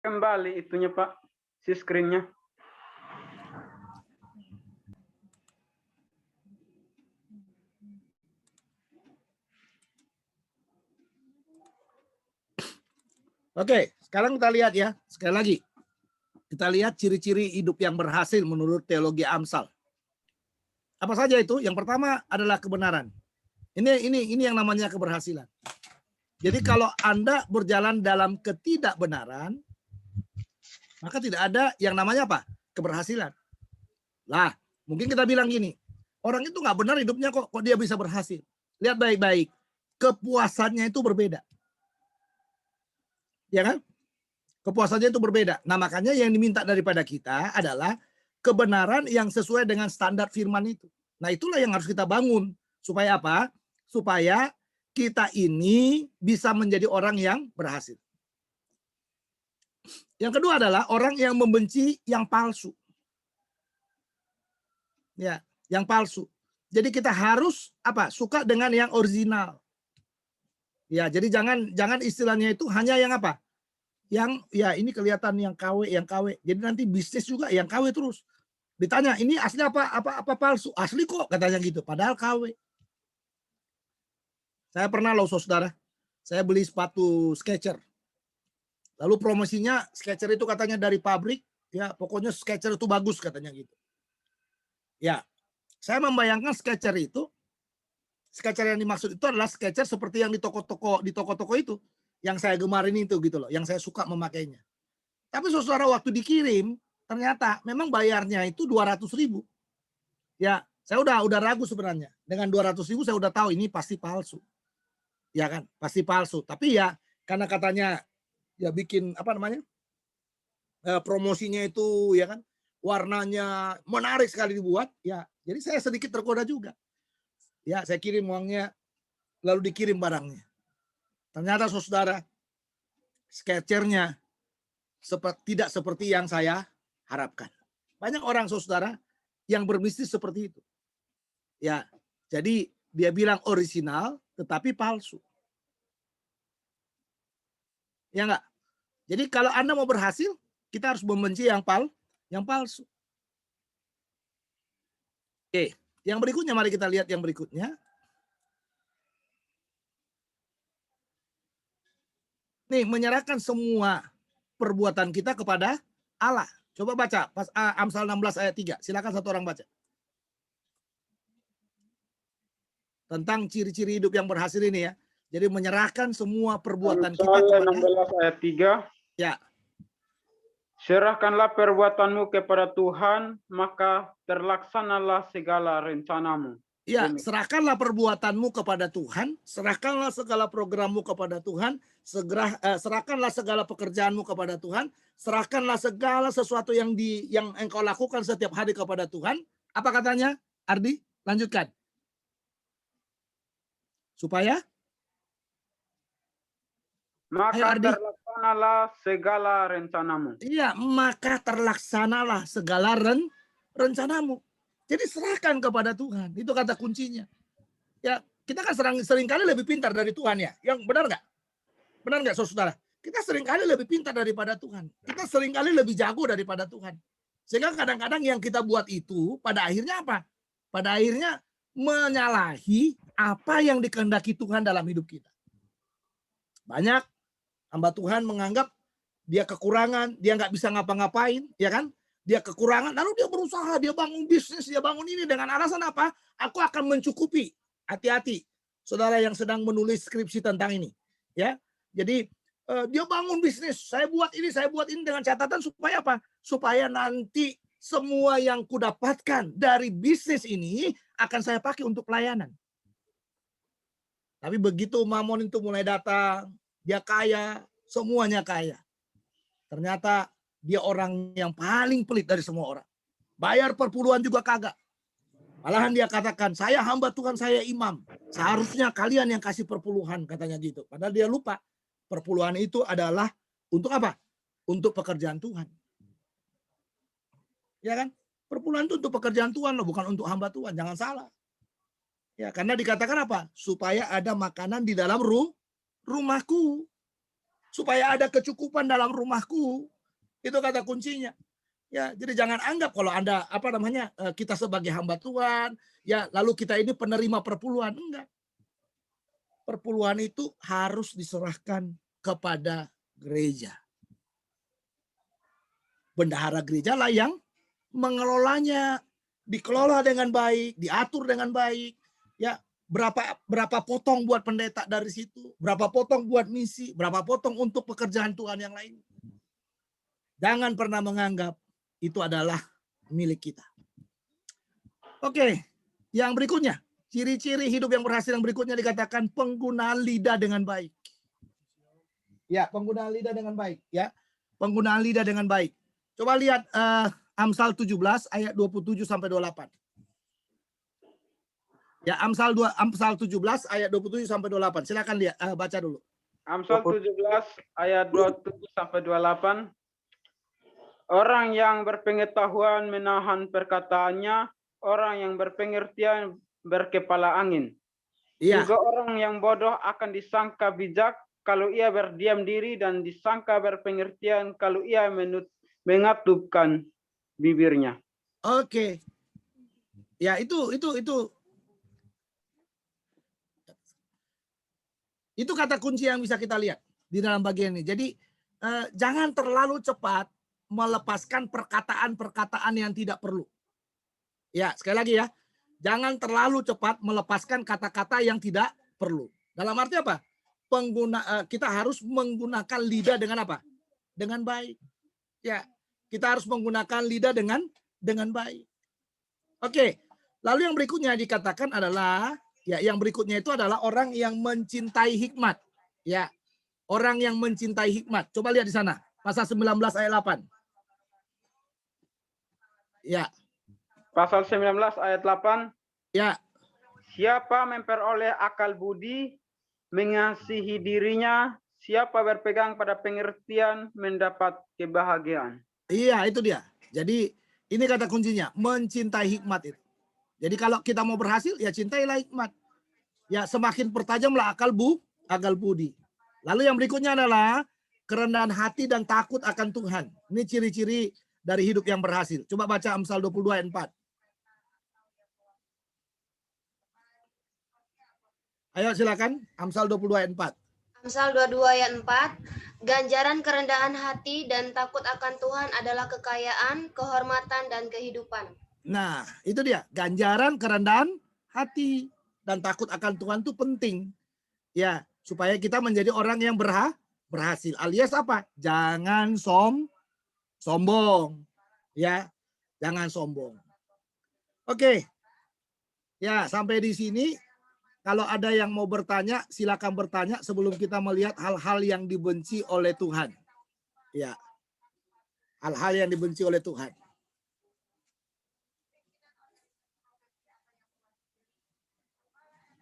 kembali itunya Pak, si screen-nya. Oke, sekarang kita lihat ya, sekali lagi. Kita lihat ciri-ciri hidup yang berhasil menurut teologi Amsal. Apa saja itu? Yang pertama adalah kebenaran. Ini yang namanya keberhasilan. Jadi kalau Anda berjalan dalam ketidakbenaran, maka tidak ada yang namanya apa? Keberhasilan. Lah, mungkin kita bilang gini, orang itu nggak benar hidupnya kok dia bisa berhasil. Lihat baik-baik, kepuasannya itu berbeda. Ya kan? Kepuasannya itu berbeda. Nah, makanya yang diminta daripada kita adalah kebenaran yang sesuai dengan standar firman itu. Nah, itulah yang harus kita bangun. Supaya apa? Supaya kita ini bisa menjadi orang yang berhasil. Yang kedua adalah orang yang membenci yang palsu. Ya, yang palsu. Jadi kita harus apa? Suka dengan yang original. Ya, jadi jangan istilahnya itu hanya yang apa? Yang ya ini kelihatan yang KW. Jadi nanti bisnis juga yang KW terus. Ditanya, ini asli apa palsu? Asli kok katanya gitu, padahal KW. Saya pernah loh saudara, saya beli sepatu Skechers. Lalu promosinya Skechers itu katanya dari pabrik, ya pokoknya Skechers itu bagus katanya gitu. Ya, saya membayangkan Skechers itu, Skechers yang dimaksud itu adalah Skechers seperti yang di toko-toko itu, yang saya gemarin itu gitu loh, yang saya suka memakainya. Tapi saudara waktu dikirim, ternyata memang bayarnya itu 200.000. Ya, saya udah ragu sebenarnya. Dengan 200.000 saya udah tahu ini pasti palsu. Ya kan, pasti palsu. Tapi ya karena katanya ya bikin apa namanya? Promosinya itu ya kan, warnanya menarik sekali dibuat, ya. Jadi saya sedikit tergoda juga. Ya, saya kirim uangnya lalu dikirim barangnya. Ternyata saudara, Skechers-nya tidak seperti yang saya harapkan. Banyak orang saudara yang berbisnis seperti itu. Ya, jadi dia bilang orisinal tetapi palsu. Ya enggak? Jadi kalau Anda mau berhasil, kita harus membenci yang palsu. Oke, yang berikutnya mari kita lihat yang berikutnya. Nih, menyerahkan semua perbuatan kita kepada Allah. Coba baca pas Amsal 16 ayat 3. Silakan satu orang baca. Tentang ciri-ciri hidup yang berhasil ini ya. Jadi menyerahkan semua perbuatan kita kepada 16 ayat 3. Ya. Serahkanlah perbuatanmu kepada Tuhan, maka terlaksanalah segala rencanamu. Ya, serahkanlah perbuatanmu kepada Tuhan, serahkanlah segala programmu kepada Tuhan, serahkanlah segala pekerjaanmu kepada Tuhan, serahkanlah segala sesuatu yang engkau lakukan setiap hari kepada Tuhan. Apa katanya? Ardi, lanjutkan. Supaya maka terlaksanalah segala rencanamu. Iya, maka terlaksanalah segala rencanamu. Jadi serahkan kepada Tuhan. Itu kata kuncinya. Ya, kita kan seringkali lebih pintar dari Tuhan ya. Yang benar nggak? Benar nggak saudara? Kita seringkali lebih pintar daripada Tuhan. Kita seringkali lebih jago daripada Tuhan. Sehingga kadang-kadang yang kita buat itu pada akhirnya apa? Pada akhirnya menyalahi apa yang dikehendaki Tuhan dalam hidup kita. Banyak hamba Tuhan menganggap dia kekurangan, dia nggak bisa ngapa-ngapain, ya kan? Dia kekurangan, lalu dia berusaha, dia bangun bisnis, dia bangun ini dengan alasan apa? Aku akan mencukupi. Hati-hati, saudara yang sedang menulis skripsi tentang ini, ya. Jadi dia bangun bisnis, saya buat ini dengan catatan supaya apa? Supaya nanti semua yang kudapatkan dari bisnis ini akan saya pakai untuk pelayanan. Tapi begitu mamon itu mulai datang, dia kaya, semuanya kaya. Ternyata dia orang yang paling pelit dari semua orang. Bayar perpuluhan juga kagak. Malahan dia katakan, saya hamba Tuhan, saya imam. Seharusnya kalian yang kasih perpuluhan, katanya gitu. Padahal dia lupa. Perpuluhan itu adalah untuk apa? Untuk pekerjaan Tuhan. Ya kan? Perpuluhan itu untuk pekerjaan Tuhan loh, bukan untuk hamba Tuhan. Jangan salah. Ya, karena dikatakan apa? Supaya ada makanan di dalam rumahku. Supaya ada kecukupan dalam rumahku. Itu kata kuncinya. Ya, jadi jangan anggap kalau Anda kita sebagai hamba Tuhan, ya lalu kita ini penerima perpuluhan. Enggak. Perpuluhan itu harus diserahkan kepada gereja. Bendahara gereja lah yang mengelolanya, dikelola dengan baik, diatur dengan baik. Ya, berapa potong buat pendeta dari situ, berapa potong buat misi, berapa potong untuk pekerjaan Tuhan yang lain. Jangan pernah menganggap itu adalah milik kita. Oke, yang berikutnya, ciri-ciri hidup yang berhasil yang berikutnya dikatakan penggunaan lidah dengan baik. Ya, penggunaan lidah dengan baik. Ya, penggunaan lidah dengan baik. Coba lihat Amsal 17 ayat 27 sampai 28. Ya, Amsal 17 ayat 27 sampai 28. Silakan lihat baca dulu. Amsal 17 ayat 27 sampai 28. Orang yang berpengetahuan menahan perkataannya, orang yang berpengertian berkepala angin. Iya. Juga orang yang bodoh akan disangka bijak kalau ia berdiam diri, dan disangka berpengertian kalau ia mengatupkan bibirnya. Oke. Ya, itu kata kunci yang bisa kita lihat di dalam bagian ini. Jadi jangan terlalu cepat melepaskan perkataan-perkataan yang tidak perlu. Ya, sekali lagi ya. Jangan terlalu cepat melepaskan kata-kata yang tidak perlu. Dalam arti apa? Kita harus menggunakan lidah dengan apa? Dengan baik. Ya, kita harus menggunakan lidah dengan baik. Oke. Lalu yang berikutnya dikatakan adalah yang berikutnya itu adalah orang yang mencintai hikmat. Ya. Orang yang mencintai hikmat. Coba lihat di sana. Pasal 19 ayat 8. Ya. Pasal 19 ayat 8. Ya. Siapa memperoleh akal budi, mengasihi dirinya, siapa berpegang pada pengertian, mendapat kebahagiaan. Iya, itu dia. Jadi ini kata kuncinya, mencintai hikmat itu. Jadi kalau kita mau berhasil, ya cintailah hikmat. Ya, semakin pertajamlah akal budi. Lalu yang berikutnya adalah kerendahan hati dan takut akan Tuhan. Ini ciri-ciri dari hidup yang berhasil. Coba baca Amsal 22 ayat 4. Ayo silakan, Amsal 22 ayat 4. Amsal 22 ayat 4. Ganjaran kerendahan hati dan takut akan Tuhan adalah kekayaan, kehormatan, dan kehidupan. Nah, itu dia. Ganjaran kerendahan hati dan takut akan Tuhan itu penting. Ya, supaya kita menjadi orang yang berhasil. Alias apa? Jangan sombong. Ya, jangan sombong. Oke. Ya, sampai di sini. Kalau ada yang mau bertanya, silakan bertanya sebelum kita melihat hal-hal yang dibenci oleh Tuhan. Ya. Hal-hal yang dibenci oleh Tuhan.